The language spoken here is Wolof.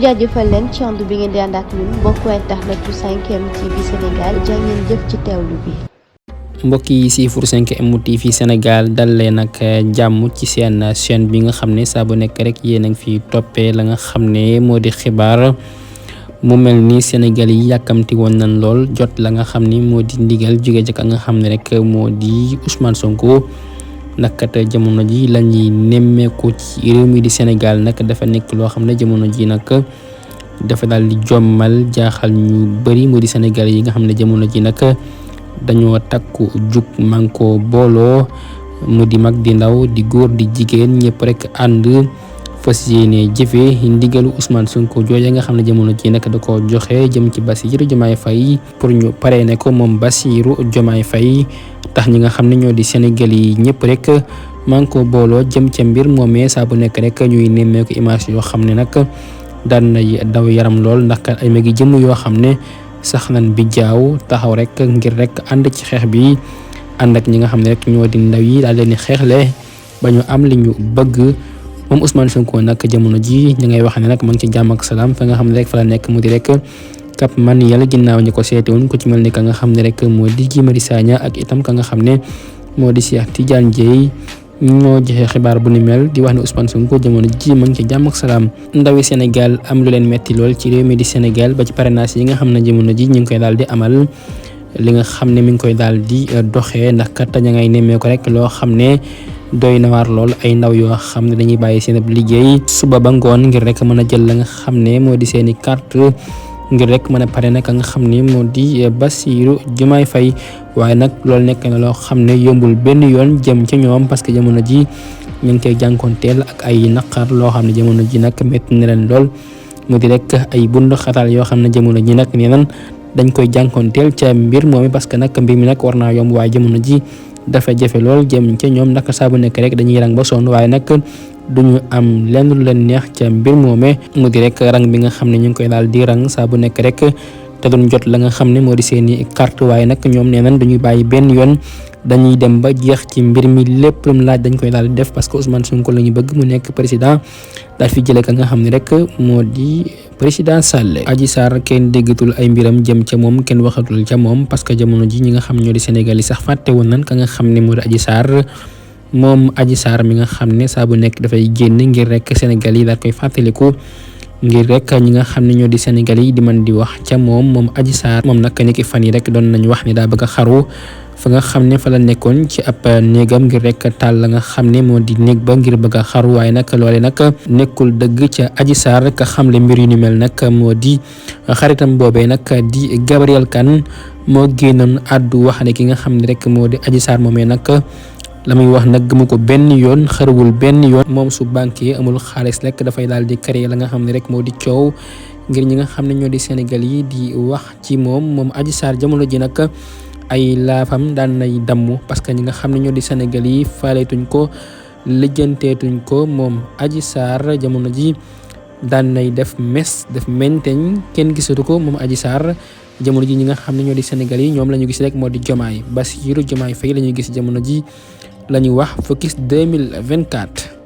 jaajëfal leen ci ànd bi ngeen di ànd ak ñun mbokku internet bu 5M TV Sénégal jaa ngeen jëf ci teewlu bi. mbokk yi siifur 5M TV Sénégal dal leen ak jàmm ci seen chaîne bi nga xam ne saa bu nekk rek yéen a ngi fi toppee la nga xam ne moo di xibaar mu mel ni Sénégal yi yàkkamti woon nañ lool jot la nga xam ni moo di ndigal jóge ca nga xam ne rek moo di Ousmane Sonko. nag kat jamono ji la ñuy nemmeeku ci réew mi di Sénégal nag dafa nekk loo xam ne jamono ji nag dafa daal di jommal jaaxal ñu bëri mu di Sénégal yi nga xam ne jamono ji nag dañoo takku jug manko booloo mu di mag di ndaw di góor di jigéen ñëpp rek ànd fas yéene jëfee ndigalu Ousmane Sonko jooja nga xam ne jamono ji nag da ko joxe jëm ci Bassirou Diomaye Faye pour ñu parrainer ko moom Bassirou Diomaye Faye tax ñi nga xam ne ñoo di Sénégal yi ñëpp rek manko booloo jëm ca mbir moomee saa bu nekk rek ñuy nemmeeku image yoo xam ne nag daan na daw yaram lool ndax kat ay magi jëm yoo xam ne sax nañ bi jaaw taxaw rek ngir rek ànd ci xeex bi ànd ak ñi nga xam ne rek ñoo di ndaw yi daal leen di xeexle ba ñu am li ñu bëgg moom Ousmane Sonko nag jamono ji ñi ngay wax ne nag ma ngi ci jàmm ak salaam fa nga xam ne rek fa la nekk mu di rek Cap Manuel ginnaaw ñi ko seete woon ku ci mel ni ka nga xam ne rek moo di Guy Marius Sagna ak itam ka nga xam ne moo di Cheikh Tidiane Dièye ñoo joxe xibaar bu ni mel di wax ne Ousmane Sonko jamono ji ma ngi ci jàmm ak salaam. ndawi Sénégal am lu leen metti lool ci réew mi di Sénégal ba ci parrainage yi nga xam ne jamono ji ñu ngi koy daal di amal li nga xam ne mi ngi koy daal di doxee ndax kat ña ngay nemmee ko rek loo xam ne doy na waar lool ay ndaw yoo xam ne dañuy bàyyi seen liggéey suba ba ngoon ngir rek mën a jël la nga xam ne moo di seeni carte ngir rek mën a pare nag nga xam ne moo di Bassirou Diomaye Faye waaye nag loolu nekk na loo xam ne yombul benn yoon jëm ca ñoom parce que jamono ji ñu ngi koy jànkoonteel ak ay naqar loo xam ne jamono ji nag métti na leen lool mu di rek ay bund xatal yoo xam ne jamono ji nag nee nan dañ koy jànkoonteel ca mbir moomi parce que nag mbir mi nag war naa yomb waaye jamono ji dafa jafe lool jëm ca ñoom nag saa bu nekk rek dañuy rang ba sonn waaye nag duñu am lenn lu leen neex ca mbir moome mu di rek rang bi nga xam ne ñu ngi koy daal di rang saa bu nekk rek te duñ jot la nga xam ne moo di seeni carte waaye nag ñoom nee nañ dañuy bàyyi benn yoon dañuy dem ba jeex ci mbir mi lépp lu mu laaj dañ koy daal di def parce que Ousmane Sonko la ñu bëgg mu nekk président daal fi jëlee ka nga xam ne rek moo di président Sall. Adji Sarr kenn déggatul ay mbiram jëm ca moom kenn waxatul ca moom parce que jamono ji ñi nga xam ñoo di Sénégal yi sax fàtte woon nañ ka nga xam ne moo di Adji Sarr moom Adji Sarr mi nga xam ne saa bu nekk dafay génn ngir rek Sénégal yi daal koy fàttaliku ngir rek ñi nga xam ne ñoo di Sénégal yi di mën di wax ca moom Adji Sarr moom nag niki fan yi rek doon nañu wax ni daa bëgg a xaru fa nga xam ne fa la nekkoon ci ab néegam ngir rek taal la nga xam ne moo di néeg ba ngir bëgg a xaru waaye nag loole nag nekkul dëgg ca Adji Sarr ka xamle mbir yu ni mel nag moo di xaritam boobee nag di Gabriel Kane moo génnoon àddu wax ne ki nga xam ne rek moo di Adji Sarr moomee nag la muy wax nag gëmu ko benn yoon xaruwul benn yoon moom su banque amul xaalis rek dafay daal di créer la nga xam ne rek moo di coow ngir ñi nga xam ne ñoo di Sénégal yi di wax ci moom Adji Sarr jamono ji nag ay laafam daan nay damm parce que ñi nga xam ne ñoo di Sénégal yi faaleetuñ ko lijjanteetuñ ko moom Adji Sarr jamono ji daan nay def menteñ kenn gisatu ko moom Adji Sarr jamono ji ñi nga xam ne ñoo di Sénégal yi ñoom la ñu gis rek moo di Diomaye Bassirou Diomaye Faye la ñuy gis jamono ji la ñu wax focus 2024